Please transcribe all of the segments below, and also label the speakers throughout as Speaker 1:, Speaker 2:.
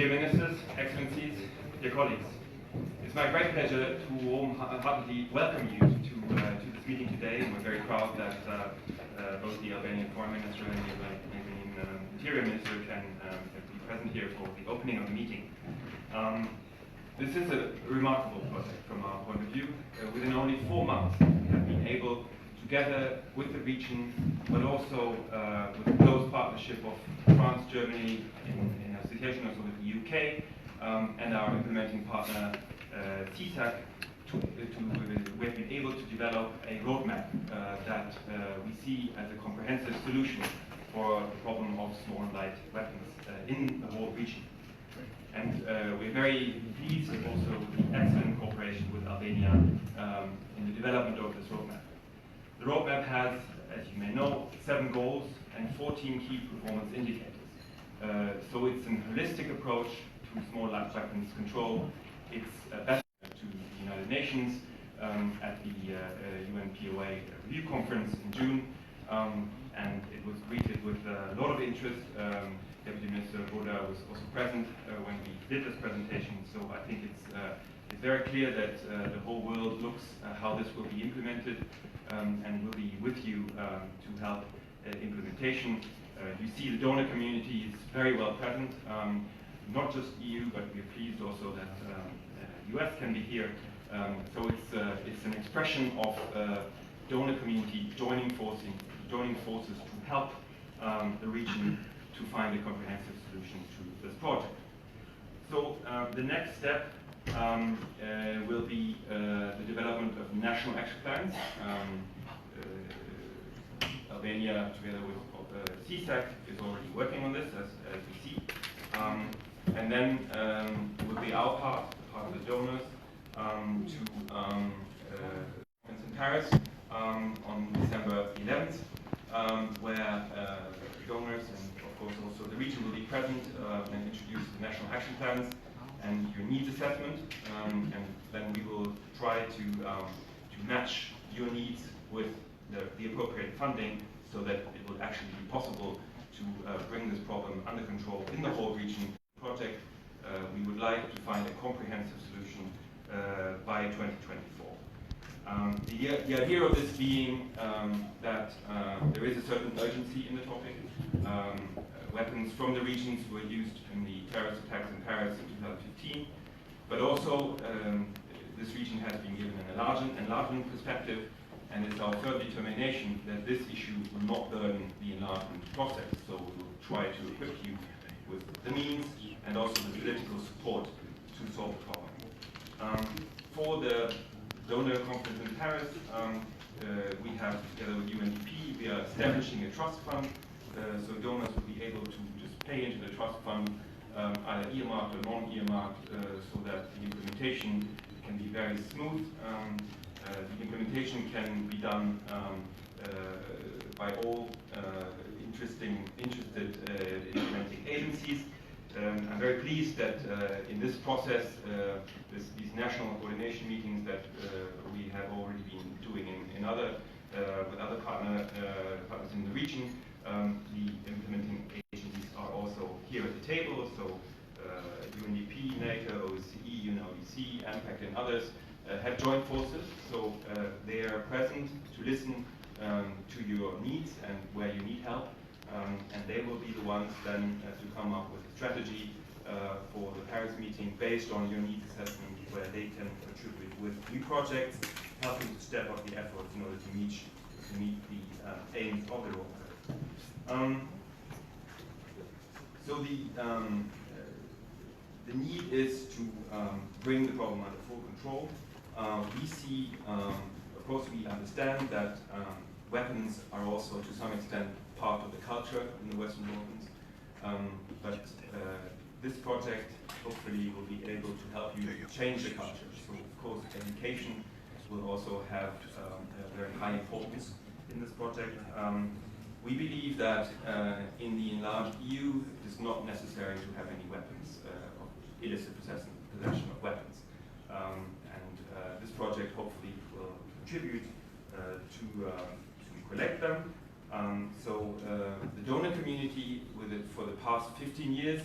Speaker 1: Dear Ministers, Excellencies, dear colleagues, it's my great pleasure to wholeheartedly welcome you to this meeting today. And we're very proud that both the Albanian Foreign Minister and the Albanian Interior Minister can be present here for the opening of the meeting. This is a remarkable project from our point of view. Within only 4 months, we have been able, together with the region, but also with the close partnership of France, Germany, in association also with the UK, and our implementing partner, cila, we have been able to develop a roadmap that we see as a comprehensive solution for the problem of small and light weapons in the whole region. And we're very pleased also with the excellent cooperation with Albania in the development of this roadmap. The roadmap has, as you may know, 7 goals and 14 key performance indicators. So it's a holistic approach to small light weapons control. It's best to the United Nations at the UNPOA review conference in June, and it was greeted with a lot of interest. Deputy Minister Boda was also present when we did this presentation, so I think it's very clear that the whole world looks at how this will be implemented and will be with you to help implementation. You see the donor community is very well present, not just EU, but we're pleased also that US can be here. So it's an expression of donor community joining forces to help the region to find a comprehensive solution to this project. So the next step will be the development of national action plans. Albania, together with cila, is already working on this, as we see. And then it will be our part of the donors, to conference in Paris on December 11th, where donors and of course also the region will be present and introduce the national action plans and your needs assessment, and then we will try to match your needs with the appropriate funding so that it will actually be possible to bring this problem under control in the whole region project. We would like to find a comprehensive solution by 2024. The idea of this being that there is a certain urgency in the topic. Weapons from the regions were used in the terrorist attacks in Paris in 2015, but also this region has been given an enlargement perspective, and it's our firm determination that this issue will not burden the enlargement process. So we will try to equip you with the means and also the political support to solve the problem. For the donor conference in Paris, we have, together with UNDP, we are establishing a trust fund, so donors will be able to just pay into the trust fund, either earmarked or non-earmarked, so that the implementation can be very smooth. The implementation can be done by all interested implementing agencies. I'm very pleased that in this process, these national coordination meetings that we have already been doing with other partners in the region, the implementing agencies are also here at the table. So UNDP, NATO, OSCE, UNODC, AMPAC, and others have joined forces. So they are present to listen to your needs and where you need help. And they will be the ones then to come up with a strategy for the Paris meeting based on your needs assessment, where they can contribute with new projects, helping to step up the efforts in order to meet the aims of the roadmap. So the need is to bring the problem under full control. We see, of course, we understand that weapons are also to some extent part of the culture in the Western Balkans, but this project hopefully will be able to help you change the culture. So of course education will also have a very high importance in this project. We believe that in the enlarged EU it is not necessary to have any weapons, of illicit possession of weapons. And this project hopefully will contribute to collect them. So the donor community for the past 15 years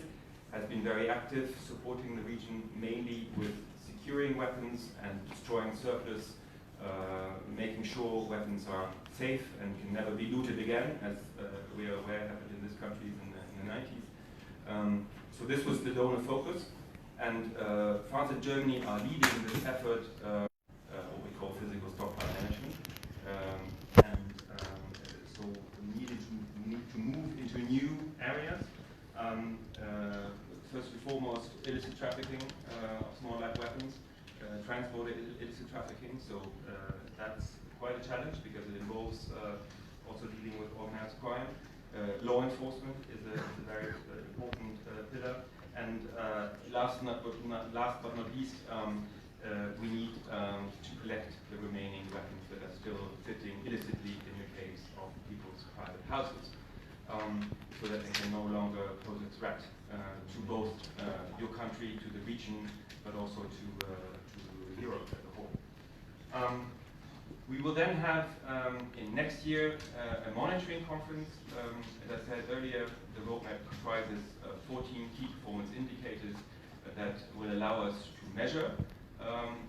Speaker 1: has been very active, supporting the region mainly with securing weapons and destroying surplus, making sure weapons are safe and can never be looted again, as we are aware happened in this country in the 90s. So this was the donor focus, and France and Germany are leading this effort, what we call physical stockpile management. So we need to move into new areas. First and foremost, illicit trafficking of small light weapons, transport illicit trafficking. So that's quite a challenge because it involves also dealing with organized crime. Law enforcement is a very important pillar. And last but not least, we need to collect the remaining weapons that are still sitting illicitly in the caves of people's private houses, so that they can no longer pose a threat to both your country, to the region, but also to Europe as a whole. We will then have in next year a monitoring conference. As I said earlier, the roadmap comprises 14 key performance indicators that will allow us to measure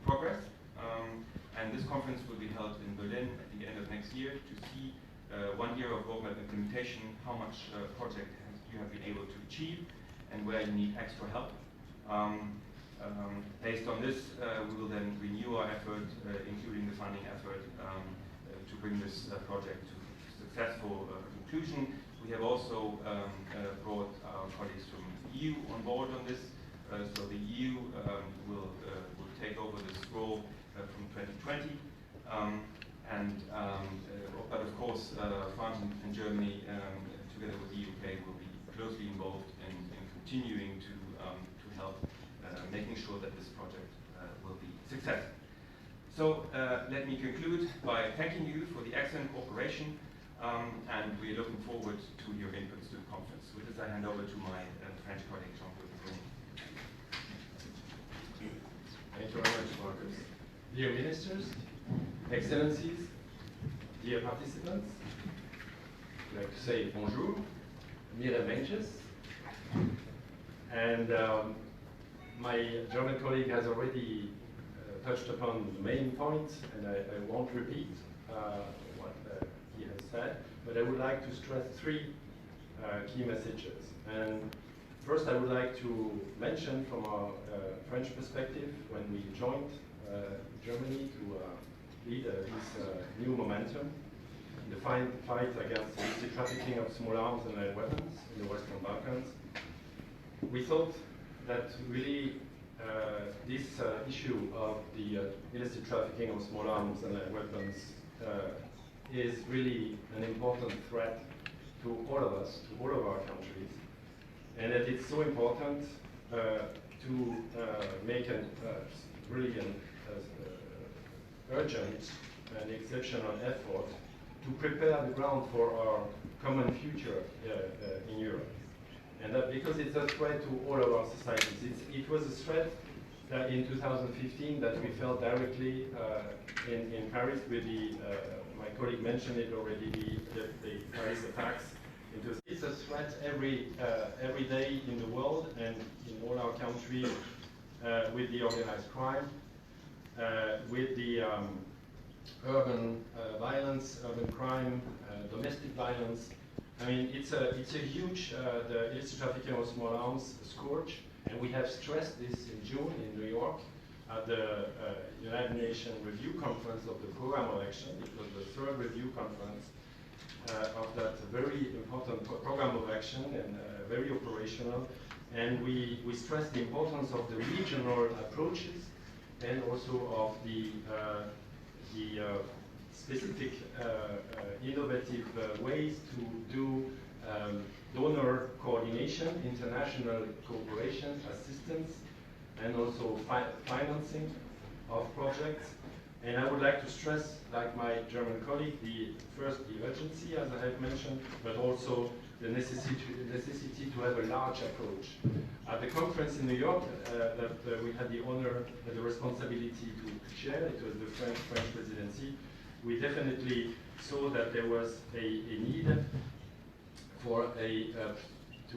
Speaker 1: progress. And this conference will be held in Berlin at the end of next year to see 1 year of roadmap implementation, how much project you have been able to achieve, and where you need extra help. Based on this, we will then renew our effort, including the funding effort, to bring this project to successful conclusion. We have also brought our colleagues from the EU on board on this, so the EU will take over this role from 2020. But of course, France and Germany, together with the UK, will be closely involved in continuing to help making sure that this project will be successful. So let me conclude by thanking you for the excellent cooperation, and we're looking forward to your inputs to the conference. With this, I hand over to my French colleague, Jean-Claude.
Speaker 2: Thank you very much, Marcus. Dear Ministers, Excellencies, dear participants, I'd like to say bonjour, mire benches, and my German colleague has already touched upon the main points, and I won't repeat what he has said, but I would like to stress three key messages. And first, I would like to mention from our French perspective, when we joined Germany to lead this new momentum in the fight against illicit trafficking of small arms and light weapons in the Western Balkans, we thought that really this issue of the illicit trafficking of small arms and light weapons is really an important threat to all of us, to all of our countries, and that it's so important to make really an urgent and exceptional effort to prepare the ground for our common future in Europe. And that because it's a threat to all of our societies. It was a threat in 2015 that we felt directly in Paris with my colleague mentioned it already, the Paris attacks. It's a threat every day in the world and in all our countries with the organized crime, with the urban violence, urban crime, domestic violence. I mean, it's a huge, the illicit trafficking of small arms scourge, and we have stressed this in June in New York at the United Nations Review Conference of the Program of Action. It was the third review conference of that very important program of action and very operational. And we stressed the importance of the regional approaches and also of the specific innovative ways to do donor coordination, international cooperation, assistance, and also financing of projects. And I would like to stress, like my German colleague, the urgency, as I have mentioned, but also the necessity to have a large approach. At the conference in New York that we had the honor and the responsibility to chair, it was the French presidency, we definitely saw that there was a need for to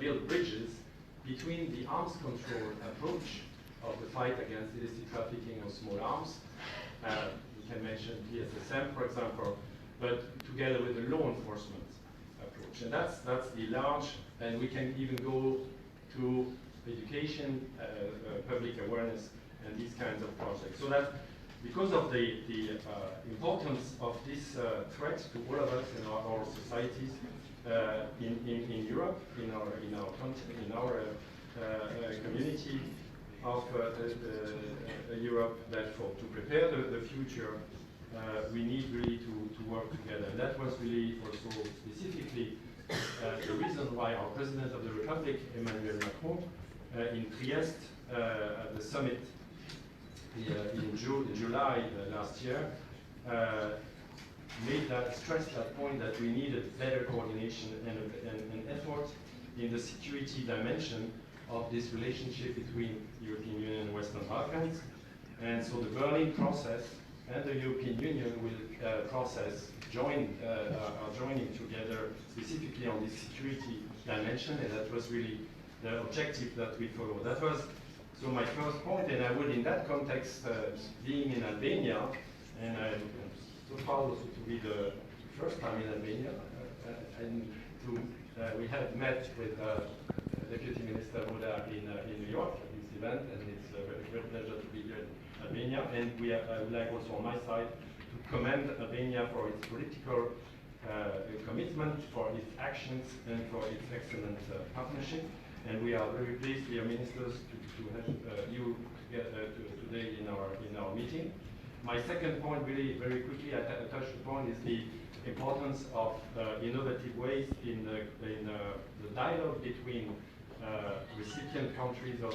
Speaker 2: build bridges between the arms control approach of the fight against illicit trafficking of small arms. We can mention PSSM, for example, but together with the law enforcement approach. And that's the large, and we can even go to education, public awareness, and these kinds of projects. So that because of the importance of this threat to all of us in our societies in Europe, in our country, in our community of Europe, that to prepare the future, we need really to work together. And that was really also specifically the reason why our President of the Republic, Emmanuel Macron, in Trieste at the summit in July last year, stressed that point that we needed better coordination and effort in the security dimension of this relationship between European Union and Western Balkans. And so the Berlin process and the European Union will are joining together specifically on this security dimension, and that was really the objective that we followed. That was so my first point, and I would in that context, being in Albania, and I'm so proud also to be the first time in Albania, and we had met with Deputy Minister Buda in New York at this event, and it's a great pleasure to be here in Albania. And I would like also on my side to commend Albania for its political commitment, for its actions, and for its excellent partnership. And we are very pleased, dear ministers, to have you today in our meeting. My second point, really very quickly, I touched upon, is the importance of innovative ways in the dialogue between recipient countries of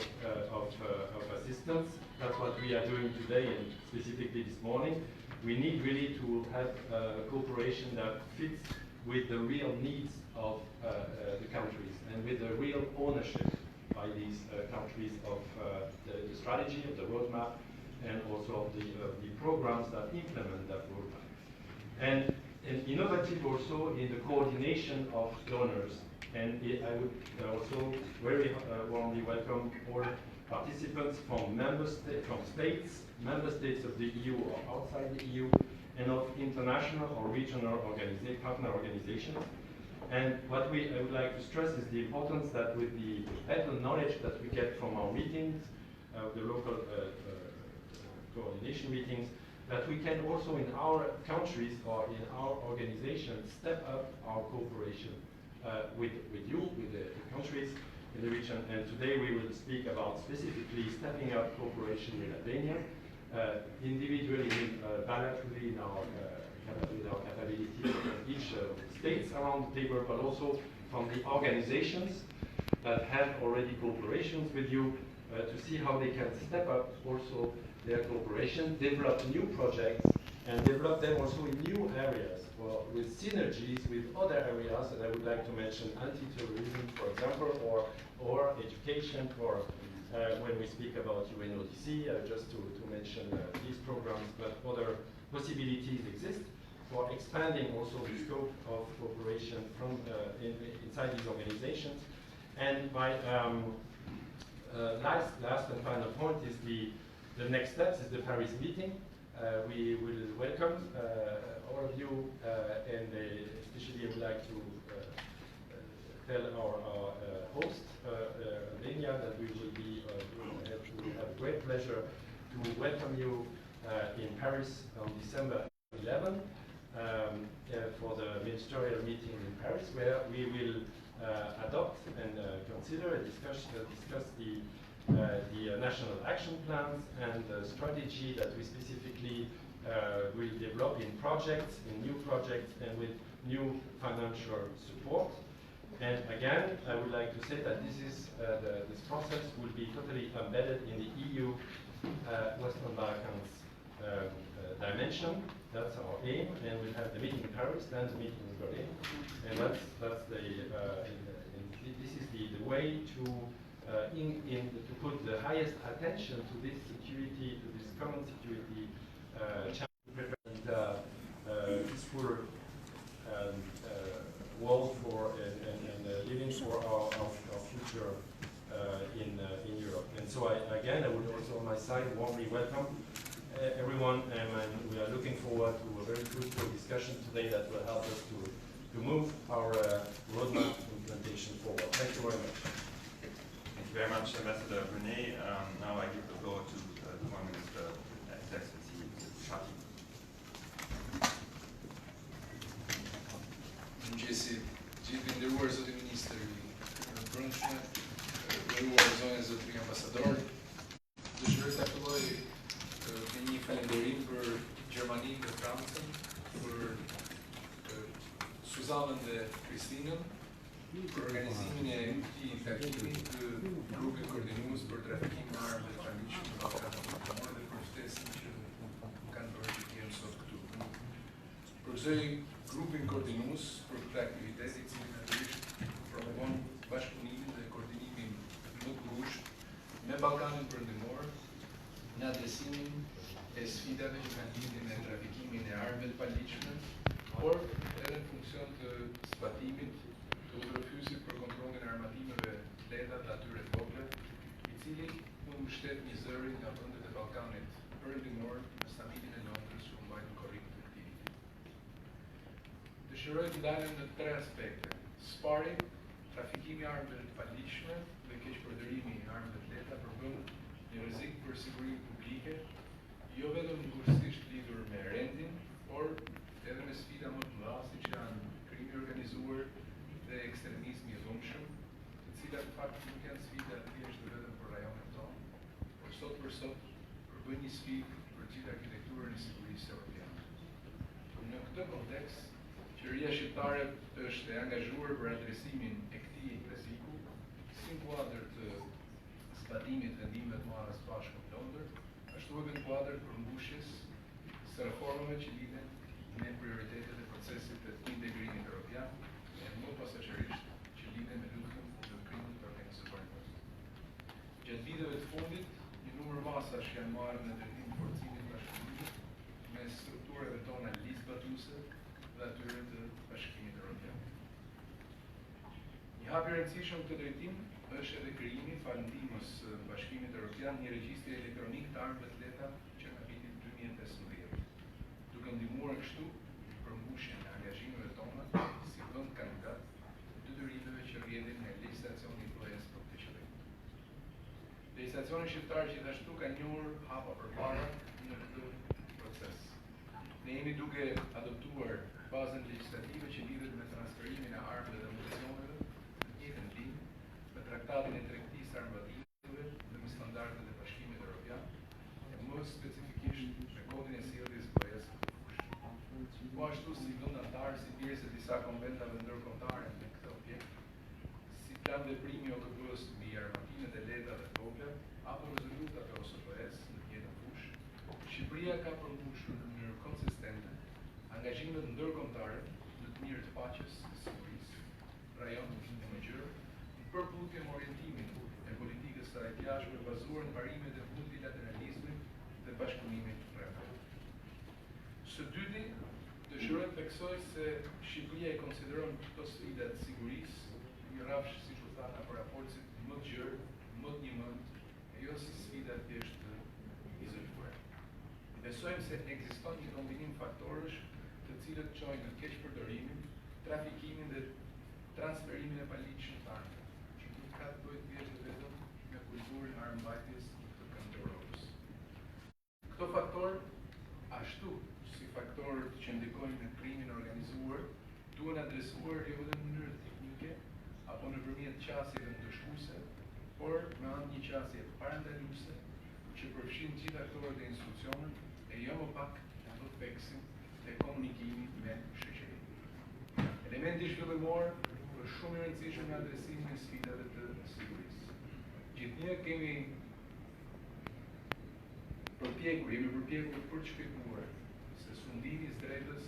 Speaker 2: assistance. That's what we are doing today, and specifically this morning. We need really to have cooperation that fits with the real needs of the countries and with the real ownership by these countries of the strategy, of the roadmap, and also of the programs that implement that roadmap. And innovative also in the coordination of donors. And I would also very warmly welcome all participants from member states of the EU or outside the EU, and of international or regional partner organizations. And what I would like to stress is the importance that with the better knowledge that we get from our meetings, the local coordination meetings, that we can also in our countries or in our organizations step up our cooperation with you, with the countries in the region. And today we will speak about specifically stepping up cooperation with Albania, individually, bilaterally in our with our capability of each states around the table, but also from the organizations that have already cooperations with you to see how they can step up also their cooperation, develop new projects, and develop them also in new areas, with synergies with other areas. And I would like to mention anti-terrorism, for example, or education, or when we speak about UNODC, just to mention these programs, but other possibilities exist for expanding also the scope of cooperation from inside these organizations. And my last and final point is the next steps is the Paris meeting. We will welcome all of you, and especially I would like to tell our host, Albania, that we will have great pleasure to welcome you in Paris on December 11 for the ministerial meeting in Paris, where we will adopt and consider and discuss the national action plans and the strategy that we specifically will develop in projects, in new projects, and with new financial support. And again, I would like to say that this process will be totally embedded in the EU Western Balkans dimension. That's our aim, and we'll have the meeting in Paris, then the meeting in Berlin, and that's this is the way to put the highest attention to this security, to this common security challenge, and peaceful world for and living for our future in Europe. And so again, I would also on my side warmly welcome everyone, and we are looking forward to a very fruitful discussion today that will help us to move our roadmap implementation forward. Thank you very much.
Speaker 1: Thank you very much, Ambassador René. Now I give the floor to the Foreign Minister at His Excellency, Mr. Shati.
Speaker 3: Mëngjesi, gjithë nderuar zotë ministri Brendshëm, nderuar zonja zotëri ambasador. Dëshiroj ta filloj me një falenderim për Gjermaninë dhe Francën, për Suzanën dhe Kristinën, për organizimin e këtij takimi të grupit koordinues për trafikimin e armëve të paligjshme në Ballkanin Perëndimor dhe për ftesën që kanë bërë që të jenë sot këtu. Përgëzoj grupin koordinues për këtë aktivitet i cili natyrisht promovon bashkëpunimin dhe koordinimin më të ngushtë me Ballkanin Perëndimor në adresimin e sfidave që kanë lidhje me trafikimin e armëve të paligjshme, por edhe në funksion të zbatimit të udhërfysit për kontrollin e armatimeve të lehta të atyre të vogla, i cili u mbështet një zëri nga vendet e Ballkanit Perëndimor në samitin e Londrës që u mbajtur korrik të këtij viti. Dëshiroj të dalem në 3 aspekte: spari, trafikimi i armëve të paligjshme dhe keqpërdorimi i armëve të lehta përbën një rrezik për sigurinë publike, jo vetëm kursisht lidhur me rendin, por edhe me sfida më të mëdha siç janë krimi i organizuar dhe ekstremizmi i dhunshëm, të cilat në fakt nuk janë sfida thjesht vetëm për rajonin tonë, por sot për sot përbën një sfidë për gjithë arkitekturën e sigurisë europiane. Në këtë kontekst, qeveria shqiptare është e angazhuar për adresimin e këtij rreziku, si në kuadër të zbatimit të vendimeve të marrës bashkë në Londër, ashtu edhe në kuadër përmbushjes së reformave që lidhen me prioritetet e procesit të integrimit evropian, e më posaçërisht që lidhen me luftën kundër krimit të organizuar. Gjatë viteve të fundit, një numër masash janë marrë në drejtim të forcimit bashkëpunimit me strukturave tona ligjzbatuese dhe atyre të Bashkimit Evropian. Një hap i rëndësishëm këtë drejtim është edhe krijimi falë ndihmës së Bashkimit Evropian një regjistri elektronik të armëve të lehta që nga viti 2015, duke ndihmuar kështu përmbushjen e angazhimeve tona si vend kandidat të detyrimeve që rrjedhin nga legjislacioni BE-s për këtë qëllim. Legjislacioni shqiptar gjithashtu ka njohur hapa përpara në këtë proces. Ne jemi duke adoptuar bazën legjislative që lidhet me transferimin e armëve dhe municioneve në njëjtën linjë me traktatin e tregtisë armatimeve dhe me standardet e Bashkimit Evropian, e më specifikisht me kodin e sjelljes BE-s për fushë. Po ashtu si vend antar, si pjesë e disa konventave ndërkombëtare me këtë objekt, si plan veprimi OKB-s mbi armatimet e lehta dhe të vogla, apo rezolutat e OSBE-s në të njëjtën fushë, Shqipëria ka përmbushur në mënyrë konsistente angazhimet ndërkombëtare në të mirë të paqes dhe sigurisë, rajon e mëngjerë, në përputhje me orientimin e politikës së saj të jashtme bazuar në parimet e multilateralizmit dhe bashkëpunimit rrethor. Së dyti, dëshiroj të theksoj se Shqipëria i konsideron këto sfida të sigurisë një rrafsh, siç u tha, apo raportit më të gjerë, më të njëmend, e jo si sfida thjesht të izoluar. Besojmë se ekziston një kombinim faktorësh të cilët çojnë në keqpërdorimin, trafikimin dhe transferimin e paligjshëm të armëve, që nuk ka të bëjë thjesht vetëm me kulturën e armëmbajtjes të këndërorës. Këto faktorë, ashtu si faktorët që ndikojnë në krimin organizuar, duhen adresuar jo vetëm në mënyrë teknike apo nëpërmjet qasjeve ndëshkuese, por me anë një qasje parandaluese që përfshin gjithë aktorët e institucionit e jo më pak në të theksin e komunikimit me shoqërinë. Elementi zhvillimor është shumë i rëndësishëm në adresimin e sfidave të sigurisë. Gjithnjë jemi përpjekur për të shpjeguar se sundimi i drejtës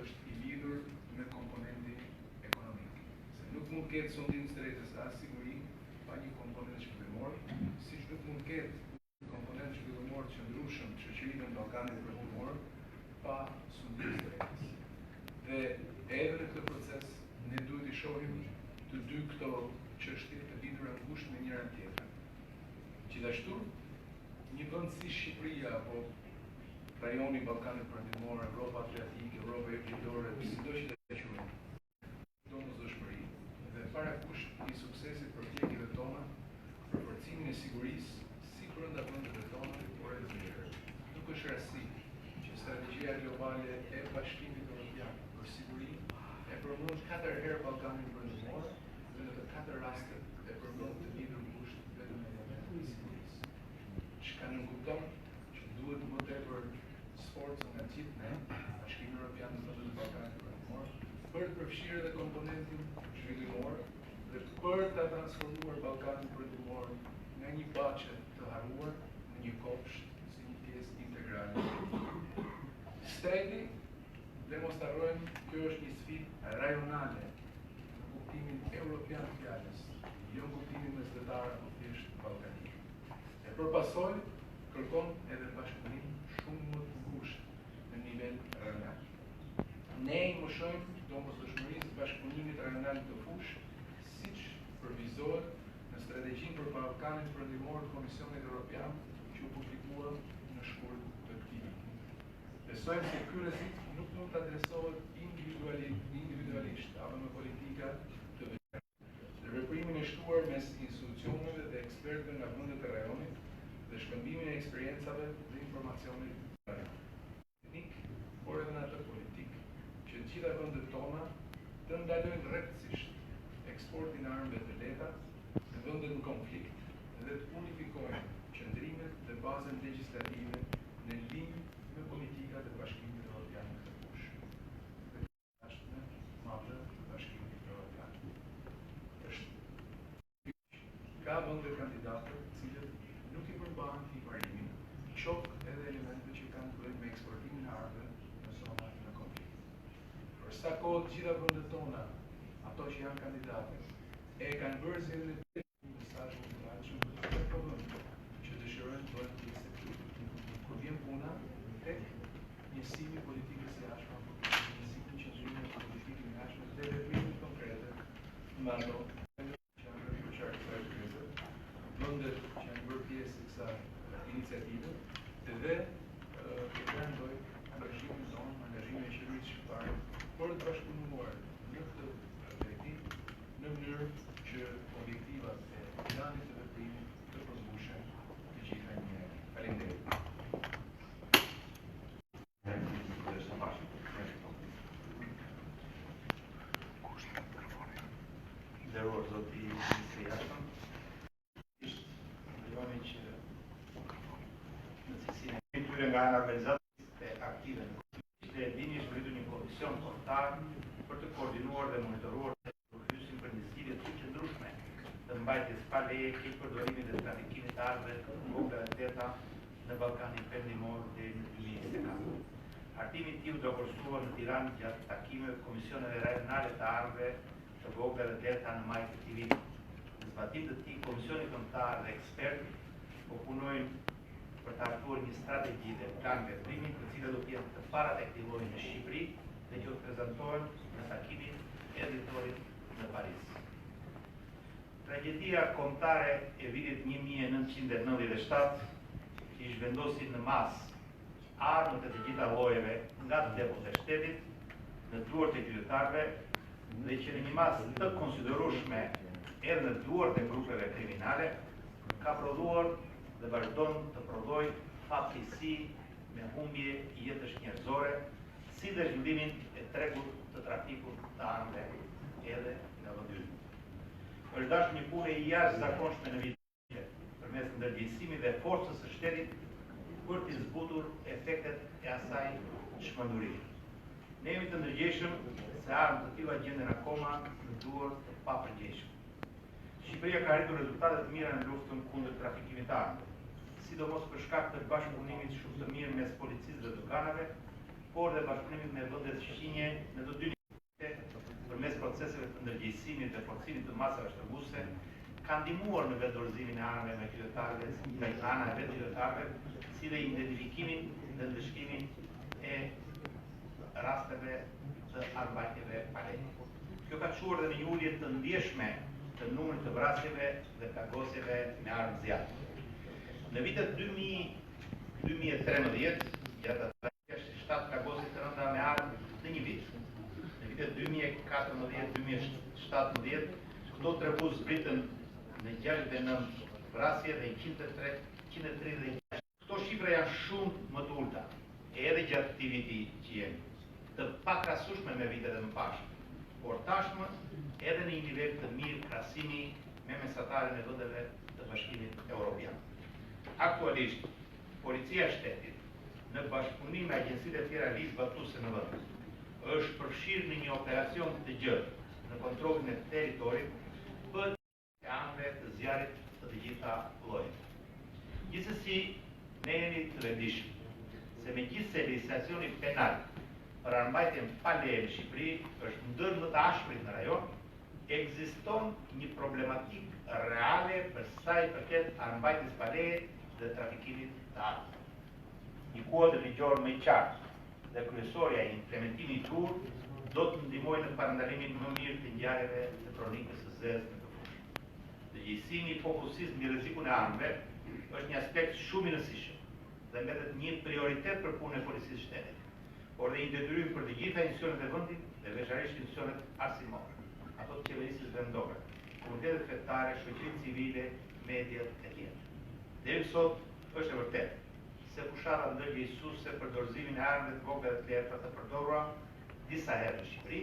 Speaker 3: është i lidhur me komponentin ekonomik. Se nuk mund të ketë sundim i drejtës as siguri pa një komponent zhvillimor, siç nuk mund të ketë komponent zhvillimor të qëndrueshëm në shoqërinë në Ballkanin Perëndimor pa sundim të drejtës. Dhe edhe në këtë proces ne duhet të shohim të dy këto çështje të lidhura ngushtë me njëra tjetrën. Gjithashtu, një vend si Shqipëria apo rajoni Ballkanit Perëndimor, Evropa Adriatike, Evropa Juglore, sido që të quajmë, domosdoshmëri dhe parakusht i suksesit për pjekjeve tona për forcimin e sigurisë si brenda vendeve tona, por edhe të tjerë. Nuk është rasti që strategjia globale e Bashkimit Evropian për siguri e përmend 4 herë Ballkanin Perëndimor dhe në të 4 rastet e përmend të lidhur ngushtë vetëm me elementin e sigurisë. Çka nuk kupton që duhet më tepër sforca nga gjithë ne, Bashkimi Evropian në vendin e Ballkanit Perëndimor, për të përfshirë edhe komponentin zhvillimor dhe për ta transformuar Ballkanin Perëndimor nga një baçe të harruar në një kopsht si një pjesë integrale. Streti, dhe mos harrojmë, kjo është një sfidë rajonale në kuptimin evropian të fjalës, jo në kuptimin mesdhetar apo thjesht ballkanik. E përpasoj kërkon edhe bashkëpunim shumë më të ngushtë në nivel rajonal. Ne i moshojmë domosdoshmërisë të bashkëpunimit rajonal të fushë, siç përvizohet në strategjinë për Ballkanin Perëndimor të Komisionit Evropian, që u publikua në shkurt të këtij viti. Besojmë se ky rrezik nuk mund të adresohet individualisht apo me politika të veçanta. Në veprimin e shtuar mes institucioneve dhe ekspertëve nga vendet e rajonit dhe shkëmbimin e eksperiencave dhe informacionit teknik, por edhe në atë politik, që të gjitha vendet tona të ndalojnë rrethësisht eksportin e armëve të lehta në vendet në konflikt dhe të unifikojnë qëndrimet dhe bazën legjislative në linjë me politikat e Bashkimit Evropian në këtë fushë. Dhe madhe të Bashkimit Evropian. Ka vende kandidate të cilët nuk i përmbahen këtij parimi, qoftë edhe elemente që kanë të bëjnë me eksportimin e armëve në zona në konflikt. Për sa kohë të gjitha vendet tona, ato që janë kandidate, e kanë bërë zgjedhjen e mesazhit të lançuar të problemit që dëshirojnë të bëjnë pjesë e tij. Kur vjen puna tek njësimi politikës së jashtme, njësimi qendrimi të politikës së jashtme dhe veprimet konkrete në ato që janë bërë për çfarë krizë, vendet që janë bërë pjesë e kësaj iniciative dhe pretendoj angazhimin tonë, angazhimin e qeverisë shqiptare për të bashkëpunuar në këtë drejtim në mënyrë që objektivat e planit të veprimit të përmbushen të gjitha njëherë. Faleminderit.
Speaker 4: Nderuar zoti Ministri i Jashtëm, ndëroni që në cilësinë e tyre nga ana organizatës aktive në Komisionin e dini zbritur një komision kombëtar për të koordinuar dhe monitoruar përfyesjen për një zgjidhje të qendrueshme të mbajtjes pa leje ke perdorimit dhe trafikimit të armëve të vogla dhe lehta në Ballkanin Perëndimor deri në 2024. Artimi i tij u dogoshtuar në Tiranë gjatë takimeve të komisioneve rajonale të armëve të vogla dhe lehta në maj të këtij viti. Në zbatim të tij, komisioni kombëtar dhe ekspertë po punojnë për të hartuar një strategji dhe plan veprimi, të cilat do të jenë të parat e aktivohen në Shqipëri dhe që do të prezantohen në takimin e dhjetorit në Paris. Tragjedia kombëtare e vitit 1997 që i zhvendosi në mas armët e të gjitha llojeve nga të depot e shtetit në duart e qytetarëve dhe që në një mas të konsiderueshme edhe në duart e grupeve kriminale ka prodhuar dhe vazhdon të prodhojë fatkeqësi me humbje jetësh njerëzore, si dhe zhvillimin e tregut të trafikut të armëve edhe nga vendi ynë. Është dashur një punë e jashtëzakonshme në vitin përmes ndërgjegjësimit dhe forcës së shtetit për të zbutur efektet e asaj çmendurie. Ne jemi të ndërgjegjshëm se armë të tilla gjenden akoma në duart të papërgjegjshëm. Shqipëria ka arritur rezultate të mira në luftën kundër trafikimit të armëve, sidomos për shkak të bashkëpunimit shumë të mirë mes policisë dhe doganave, por dhe bashkëpunimit me vendet shqinje në të dy nivelet, përmes proceseve të ndërgjegjësimit dhe forcimit të masave shtrënguese, ka ndihmuar në vetëdorëzimin e armëve me qytetarëve nga ana e vetë qytetarëve, si dhe identifikimin dhe ndëshkimin e rasteve të armbajtjeve pa leje. Kjo ka çuar dhe në një ulje të ndjeshme të numrit të vrasjeve dhe plagosjeve me armë zjarri. Në vitet 2013, gjatë atij 7 plagosje të rënda me armë në një vit. Në vitet 2014-2017, këto trebuz zbritën në 69 vrasje dhe 136. Këto shifra janë shumë më të ulta, edhe gjatë këtij viti që jemi, të pakrahasueshme me vitet e mëparshme, por tashmë edhe në një nivel të mirë krahasimi me mesatarin e vendeve të Bashkimit Evropian. Aktualisht, Policia e Shtetit, në bashkëpunim me agjencitë e tjera ligjzbatuese në vend, është përfshirë në një operacion të gjatë në kontrollin e territorit për armëve të zjarrit të gjitha llojet. Gjithsesi, ne jemi të vendishëm se megjithse legjislacioni penal për armbajtjen pa leje në Shqipëri është ndër më të ashprit në rajon, ekziston një problematik reale për sa i përket armbajtjes pa leje dhe trafikimit të armëve. Një kuadër ligjor më i qartë dhe kryesorja e implementimit i tur do të ndihmojë në parandalimin më mirë të ngjarjeve të kronikës së zezë në të fushë. Përgjegjësimi i fokusimit mbi rrezikun e armëve është një aspekt shumë i rëndësishëm dhe mbetet një prioritet për punën e policisë së shtetit, por dhe një detyrim për të gjitha institucionet e vendit dhe veçanërisht institucionet arsimore, ato të qeverisë vendore, komunitetet fetare, shoqëritë civile, mediat e tjerë. Deri sot është e vërtetë se fushata ndërgjegjësuese për dorëzimin e armëve të vogla dhe të lehta të përdorura disa herë në Shqipëri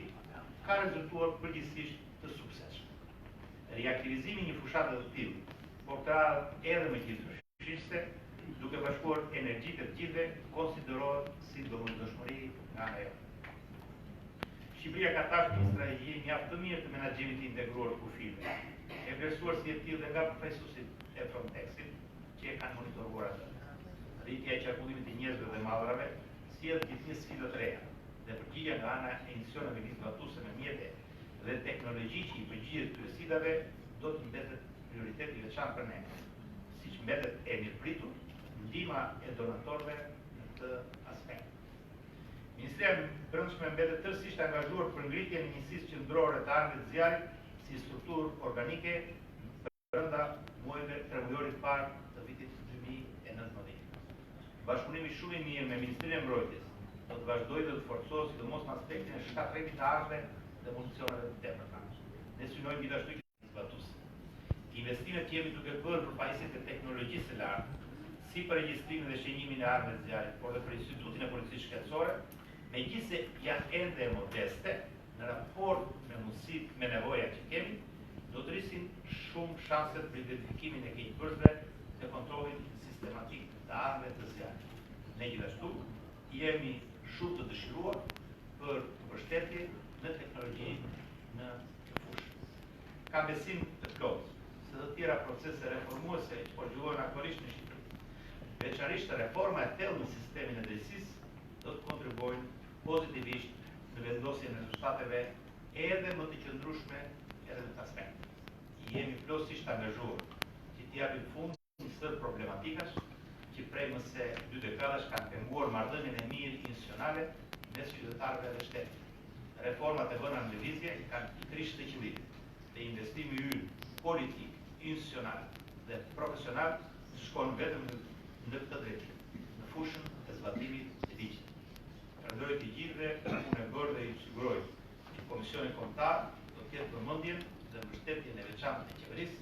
Speaker 4: ka rezultuar përgjithsisht të suksesshëm. Riaktivizimi i një fushate të tillë, por të edhe më gjithësishtëse, duke bashkuar energjitë të gjithëve, konsiderohet si domosdoshmëri nga ana jote. Shqipëria ka tashmë një strategji mjaft të mirë të menaxhimit të integruar të kufijve, e vlerësuar si e tillë dhe nga përfaqësuesit e Frontexit që e kanë monitoruar atë. Rritja e qarkullimit të njerëzve dhe mallrave sjell gjithnjë sfida të reja dhe përgjigjja nga ana e institucioneve ligjzbatuese me mjete dhe teknologji që i përgjigjet këtyre sfidave do të mbetet prioritet i veçantë për ne, siç mbetet e mirëpritur ndihma e donatorëve në këtë aspekt. Ministria e Brendshme mbetet tërësisht angazhuar për ngritjen e njësisë qendrore të armëve të zjarrit si strukturë organike brenda muajve tremujorit parë të vitit 2019. Bashkëpunimi shumë i mirë me Ministrinë e Mbrojtjes do të vazhdojë dhe të forcohet sidomos në aspektin e shkatërrimit të armëve dhe municioneve të tepërta. Ne synojmë gjithashtu ligjzbatuese. Investimet që jemi duke bërë për pajisjet e teknologjisë së lartë, si për regjistrimin dhe shenjimin e armëve të zjarrit, por dhe për institutin e policisë shkencore, megjithse janë ende modeste në raport me mundësitë me nevojat që kemi, do të rrisin shumë shanset për identifikimin e keqbërësve dhe kontrollin sistematik të armëve të zjarrit. Ne gjithashtu jemi shumë të dëshiruar për mbështetje në teknologji në fushë. Kam besim të plotë se të tjera procese reformuese që po zhvillohen aktualisht në Shqipëri, veçanërisht reforma e thellë në sistemin e drejtësisë, do të kontribuojnë pozitivisht në vendosjen e rezultateve edhe më të qëndrueshme edhe në këtë aspekt. Jemi plotësisht angazhuar që t'i japim fund sër problematikash që prej më se 2 dekadash kanë penguar marrëdhënien e mirë institucionale mes qytetarëve dhe shtetit. Reformat e vëna në lëvizje kanë 3 të qëllimit dhe investimi ynë politik, institucional dhe profesional shkon vetëm në këtë drejtim, në fushën e zbatimit të ligjit. Përndoj të gjithëve punë e bërë dhe i siguroj që Komisioni Kombëtar do të ketë përmendjen dhe mbështetjen e veçantë të qeverisë